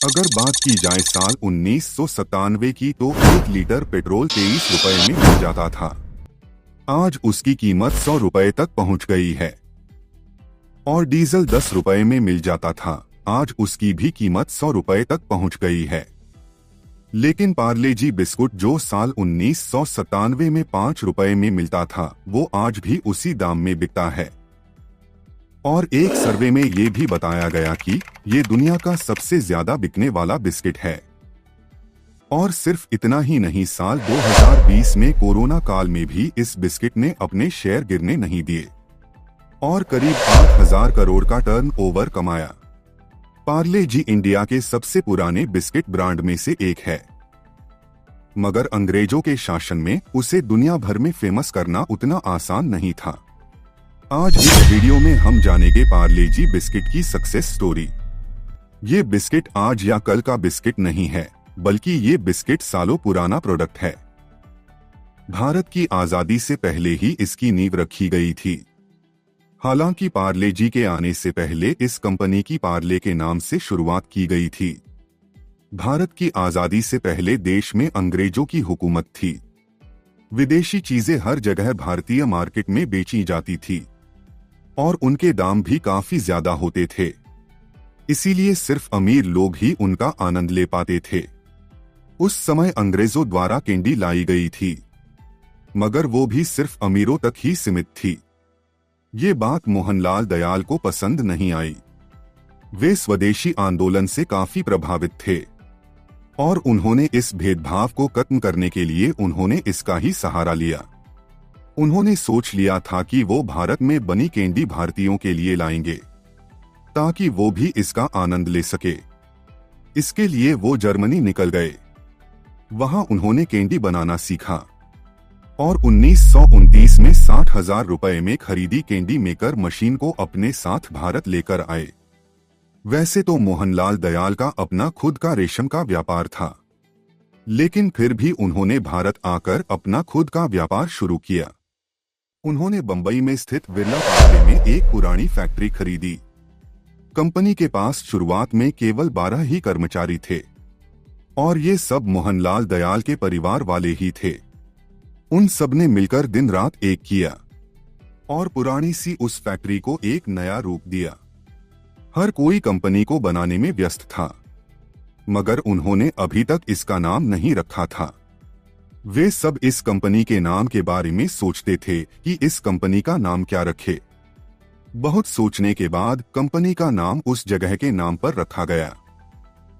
अगर बात की जाए साल 1997 की तो 1 लीटर पेट्रोल 23 रुपए में मिल जाता था। आज उसकी कीमत 100 रुपए तक पहुंच गई है। और डीजल 10 रुपए में मिल जाता था, आज उसकी भी कीमत 100 रुपए तक पहुंच गई है। लेकिन पार्ले जी बिस्कुट जो साल 1997 में 5 रुपए में मिलता था, वो आज भी उसी दाम में बिकता है। और एक सर्वे में ये भी बताया गया कि ये दुनिया का सबसे ज्यादा बिकने वाला बिस्किट है। और सिर्फ इतना ही नहीं, साल 2020 में कोरोना काल में भी इस बिस्किट ने अपने शेयर गिरने नहीं दिए और करीब 8,000 करोड़ का टर्नओवर कमाया। पार्ले जी इंडिया के सबसे पुराने बिस्किट ब्रांड में से एक है, मगर अंग्रेजों के शासन में उसे दुनिया भर में फेमस करना उतना आसान नहीं था। आज इस वीडियो में हम जानेंगे पार्ले जी बिस्किट की सक्सेस स्टोरी। ये बिस्किट आज या कल का बिस्किट नहीं है, बल्कि ये बिस्किट सालों पुराना प्रोडक्ट है। भारत की आजादी से पहले ही इसकी नींव रखी गई थी। हालांकि पार्ले जी के आने से पहले इस कंपनी की पार्ले के नाम से शुरुआत की गई थी। भारत की आजादी से पहले देश में अंग्रेजों की हुकूमत थी। विदेशी चीजें हर जगह भारतीय मार्केट में बेची जाती थी और उनके दाम भी काफी ज्यादा होते थे। इसीलिए सिर्फ अमीर लोग ही उनका आनंद ले पाते थे। उस समय अंग्रेजों द्वारा कैंडी लाई गई थी, मगर वो भी सिर्फ अमीरों तक ही सीमित थी। ये बात मोहनलाल दयाल को पसंद नहीं आई। वे स्वदेशी आंदोलन से काफी प्रभावित थे और उन्होंने इस भेदभाव को खत्म करने के लिए उन्होंने इसका ही सहारा लिया। उन्होंने सोच लिया था कि वो भारत में बनी कैंडी भारतीयों के लिए लाएंगे ताकि वो भी इसका आनंद ले सके। इसके लिए वो जर्मनी निकल गए। वहां उन्होंने कैंडी बनाना सीखा और 1929 में 60,000 रुपए में खरीदी कैंडी मेकर मशीन को अपने साथ भारत लेकर आए। वैसे तो मोहनलाल दयाल का अपना खुद का रेशम का व्यापार था, लेकिन फिर भी उन्होंने भारत आकर अपना खुद का व्यापार शुरू किया। उन्होंने बंबई में स्थित बिरला पार्ले में एक पुरानी फैक्ट्री खरीदी। कंपनी के पास शुरुआत में केवल 12 ही कर्मचारी थे और ये सब मोहनलाल दयाल के परिवार वाले ही थे। उन सब ने मिलकर दिन रात एक किया और पुरानी सी उस फैक्ट्री को एक नया रूप दिया। हर कोई कंपनी को बनाने में व्यस्त था, मगर उन्होंने अभी तक इसका नाम नहीं रखा था। वे सब इस कंपनी के नाम के बारे में सोचते थे कि इस कंपनी का नाम क्या रखे। बहुत सोचने के बाद कंपनी का नाम उस जगह के नाम पर रखा गया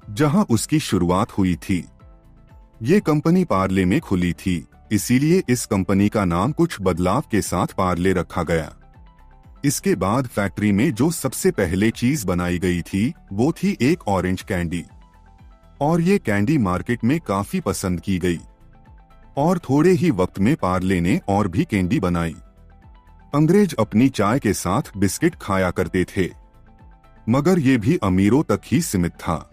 जहां उसकी शुरुआत हुई थी। ये कंपनी पार्ले में खुली थी, इसीलिए इस कंपनी का नाम कुछ बदलाव के साथ पार्ले रखा गया। इसके बाद फैक्ट्री में जो सबसे पहले चीज बनाई गई थी वो थी एक ऑरेंज कैंडी, और ये कैंडी मार्केट में काफी पसंद की गई और थोड़े ही वक्त में पार्ले ने और भी कैंडी बनाई। अंग्रेज अपनी चाय के साथ बिस्किट खाया करते थे, मगर ये भी अमीरों तक ही सीमित था।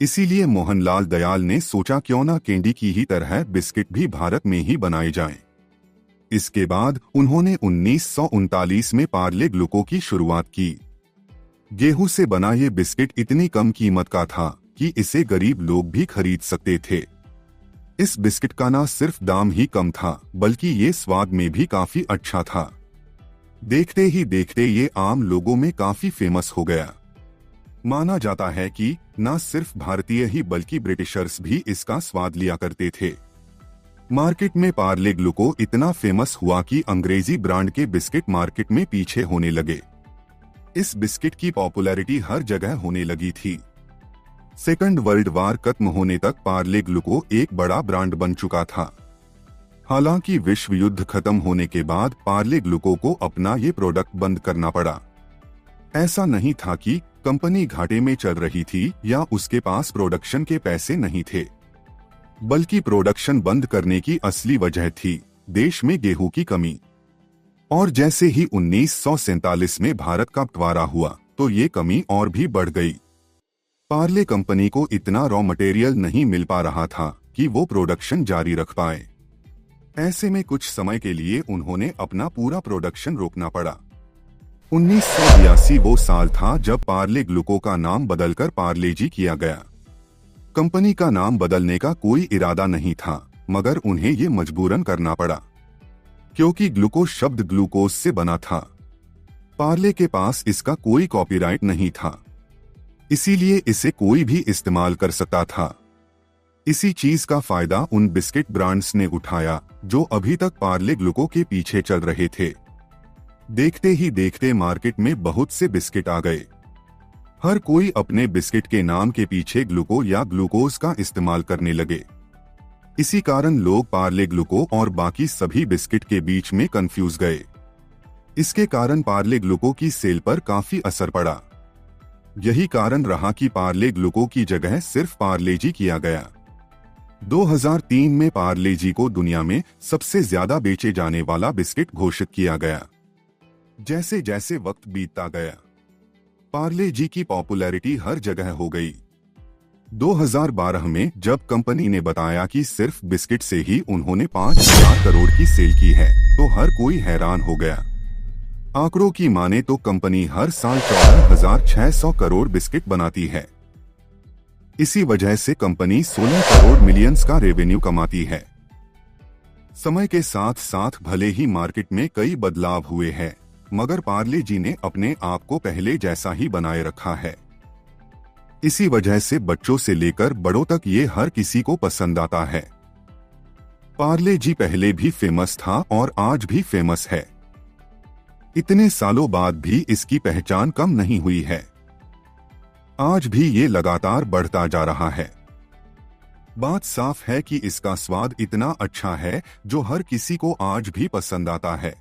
इसीलिए मोहनलाल दयाल ने सोचा क्यों ना कैंडी की ही तरह बिस्किट भी भारत में ही बनाए जाएं। इसके बाद उन्होंने 1939 में पार्ले ग्लूको की शुरुआत की। गेहूं से बना ये बिस्किट इतनी कम कीमत का था कि इसे गरीब लोग भी खरीद सकते थे। इस बिस्किट का ना सिर्फ दाम ही कम था, बल्कि ये स्वाद में भी काफी अच्छा था। देखते ही देखते ये आम लोगों में काफी फेमस हो गया। माना जाता है कि न सिर्फ भारतीय ही बल्कि ब्रिटिशर्स भी इसका स्वाद लिया करते थे। मार्केट में पार्ले ग्लूको इतना फेमस हुआ कि अंग्रेजी ब्रांड के बिस्किट मार्केट में पीछे होने लगे। इस बिस्किट की पॉपुलैरिटी हर जगह होने लगी थी। सेकंड वर्ल्ड वार खत्म होने तक पार्ले ग्लूको एक बड़ा ब्रांड बन चुका था। हालांकि विश्व युद्ध खत्म होने के बाद पार्ले ग्लूको को अपना ये प्रोडक्ट बंद करना पड़ा। ऐसा नहीं था कि कंपनी घाटे में चल रही थी या उसके पास प्रोडक्शन के पैसे नहीं थे, बल्कि प्रोडक्शन बंद करने की असली वजह थी देश में गेहूं की कमी। और जैसे ही 1947 में भारत का बंटवारा हुआ तो ये कमी और भी बढ़ गई। पार्ले कंपनी को इतना रॉ मटेरियल नहीं मिल पा रहा था कि वो प्रोडक्शन जारी रख पाए। ऐसे में कुछ समय के लिए उन्होंने अपना पूरा प्रोडक्शन रोकना पड़ा। 1982 वो साल था जब पार्ले ग्लूको का नाम बदलकर पार्ले जी किया गया कंपनी का नाम बदलने का कोई इरादा नहीं था, मगर उन्हें ये मजबूरन करना पड़ा, क्योंकि ग्लूकोज शब्द ग्लूकोज से बना था। पार्ले के पास इसका कोई कॉपीराइट नहीं था, इसीलिए इसे कोई भी इस्तेमाल कर सकता था। इसी चीज का फायदा उन बिस्किट ब्रांड्स ने उठाया जो अभी तक पार्ले ग्लूको के पीछे चल रहे थे। देखते ही देखते मार्केट में बहुत से बिस्किट आ गए। हर कोई अपने बिस्किट के नाम के पीछे ग्लूको या ग्लूकोज का इस्तेमाल करने लगे। इसी कारण लोग पार्ले ग्लूको और बाकी सभी बिस्किट के बीच में कंफ्यूज गए। इसके कारण पार्ले ग्लूको की सेल पर काफी असर पड़ा। यही कारण रहा कि पार्ले ग्लूको की जगह सिर्फ पार्ले जी किया गया। 2003 में पार्ले जी को दुनिया में सबसे ज्यादा बेचे जाने वाला बिस्किट घोषित किया गया। जैसे जैसे वक्त बीतता गया, पार्ले जी की पॉपुलैरिटी हर जगह हो गई। 2012 में जब कंपनी ने बताया कि सिर्फ बिस्किट से ही उन्होंने 5,000 करोड़ की सेल की है, तो हर कोई हैरान हो गया। आंकड़ों की माने तो कंपनी हर साल 14,600 करोड़ बिस्किट बनाती है। इसी वजह से कंपनी 16 करोड़ मिलियंस का रेवेन्यू कमाती है। समय के साथ साथ भले ही मार्केट में कई बदलाव हुए हैं, मगर पार्ले जी ने अपने आप को पहले जैसा ही बनाए रखा है। इसी वजह से बच्चों से लेकर बड़ों तक ये हर किसी को पसंद आता है। पार्ले जी पहले भी फेमस था और आज भी फेमस है। इतने सालों बाद भी इसकी पहचान कम नहीं हुई है। आज भी ये लगातार बढ़ता जा रहा है। बात साफ है कि इसका स्वाद इतना अच्छा है जो हर किसी को आज भी पसंद आता है।